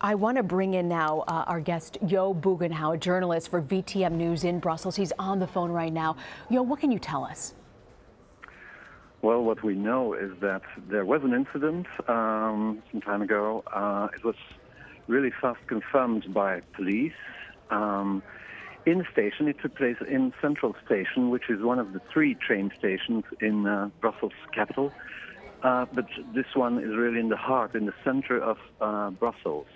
I want to bring in now our guest, Jo Buggenhout, journalist for VTM News in Brussels. He's on the phone right now. Jo, what can you tell us? Well, what we know is that there was an incident some time ago. It was really fast confirmed by police. In the station, it took place in Central Station, which is one of the 3 train stations in Brussels capital. But this one is really in the heart, in the center of Brussels.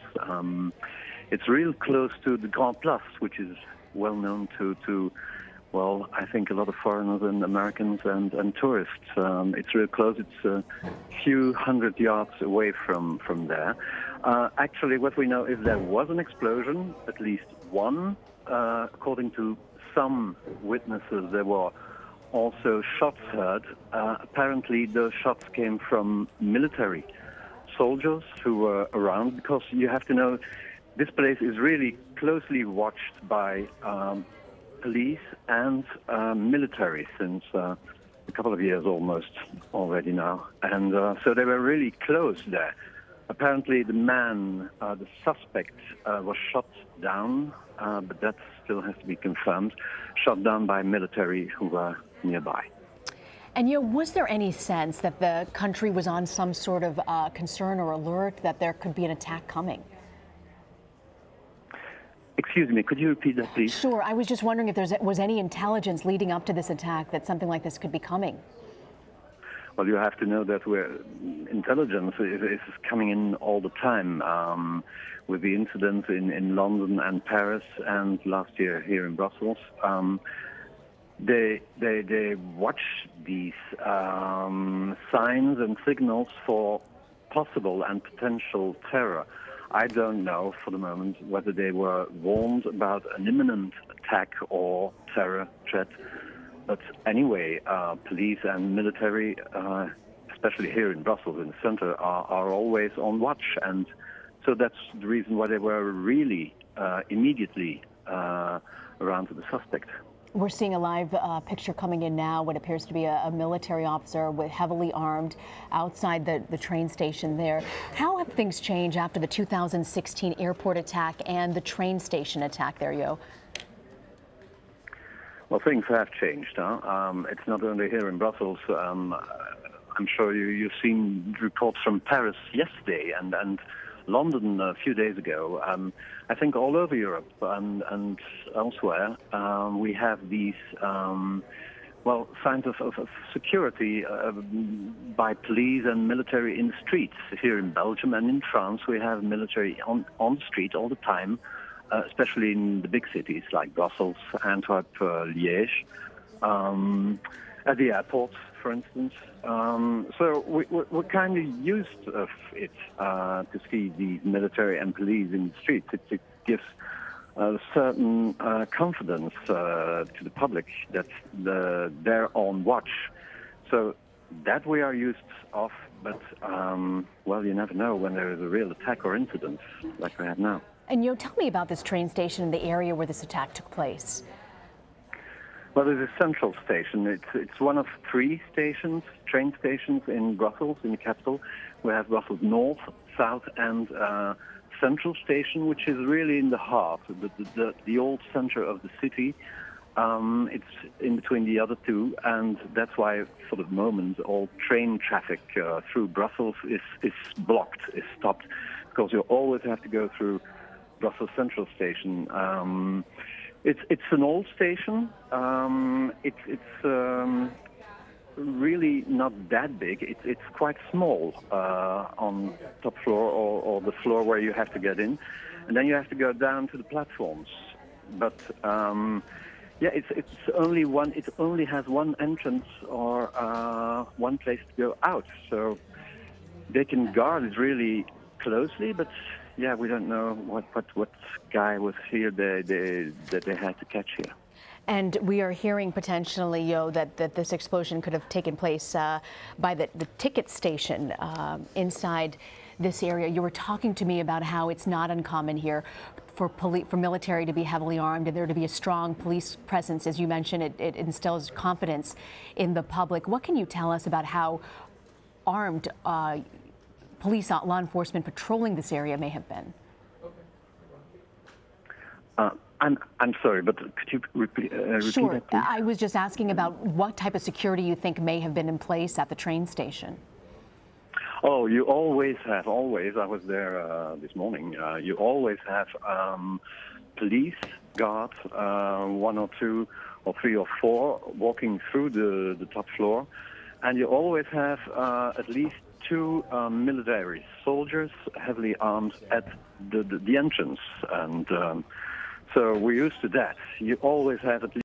It's real close to the Grand Place, which is well known to well, I think a lot of foreigners and Americans and tourists. It's real close. It's a few hundred yards away from there. Actually, what we know is there was an explosion, at least one. According to some witnesses, there were also shots heard. Apparently, those shots came from military soldiers who were around, because you have to know this place is really closely watched by police and military since a couple of years almost already now. And so they were really close there. Apparently the suspect was shot down, but that still has to be confirmed, shot down by military who were nearby. And was there any sense that the country was on some sort of concern or alert that there could be an attack coming? Excuse me, could you repeat that, please? Sure. I was just wondering if there was any intelligence leading up to this attack that something like this could be coming. Well, you have to know that intelligence is coming in all the time. With the incidents in London and Paris, and last year here in Brussels, they watch these signs and signals for possible and potential terror. I don't know for the moment whether they were warned about an imminent attack or terror threat. But anyway, police and military, especially here in Brussels in the center, are always on watch. And so that's the reason why they were really immediately around to the suspect. We're seeing a live picture coming in now, what appears to be a military officer with heavily armed outside the train station there. How have things changed after the 2016 airport attack and the train station attack there, Jo? Well, things have changed. It's not only here in Brussels. I'm sure you've seen reports from Paris yesterday and London a few days ago. I think all over Europe and elsewhere, we have these signs of security by police and military in the streets. Here in Belgium and in France, we have military on the street all the time. Especially in the big cities like Brussels, Antwerp, Liège, at the airports, for instance. So we're kind of used of it to see the military and police in the streets. It gives a certain confidence to the public that they're on watch. So that we are used of, but well, you never know when there is a real attack or incident like we have now. And Jo, tell me about this train station in the area where this attack took place. Well, there's a Central Station. It's one of 3 stations, train stations in Brussels, in the capital. We have Brussels North, South, and Central Station, which is really in the heart, the old center of the city. It's in between the other 2, and that's why, for the moment, all train traffic through Brussels is blocked, is stopped, because you always have to go through Brussels Central Station. It's an old station. It's really not that big. It's quite small on top floor or the floor where you have to get in, and then you have to go down to the platforms. But yeah, it's only one. It only has one entrance or one place to go out. So they can guard it really closely, but yeah, we don't know what guy was here that they had to catch here. And we are hearing potentially, Jo, that this explosion could have taken place by the ticket station inside this area. You were talking to me about how it's not uncommon here for military to be heavily armed and there to be a strong police presence. As you mentioned, it instills confidence in the public. What can you tell us about how armed police, law enforcement patrolling this area may have been? I'm sorry, but could you repeat Sure. that, please? I was just asking about what type of security you think may have been in place at the train station. Oh, you always have, always. I was there this morning. You always have police guards, one or two or three or four, walking through the top floor. And you always have at least two military soldiers, heavily armed, at the entrance. And so we're used to that. You always have at least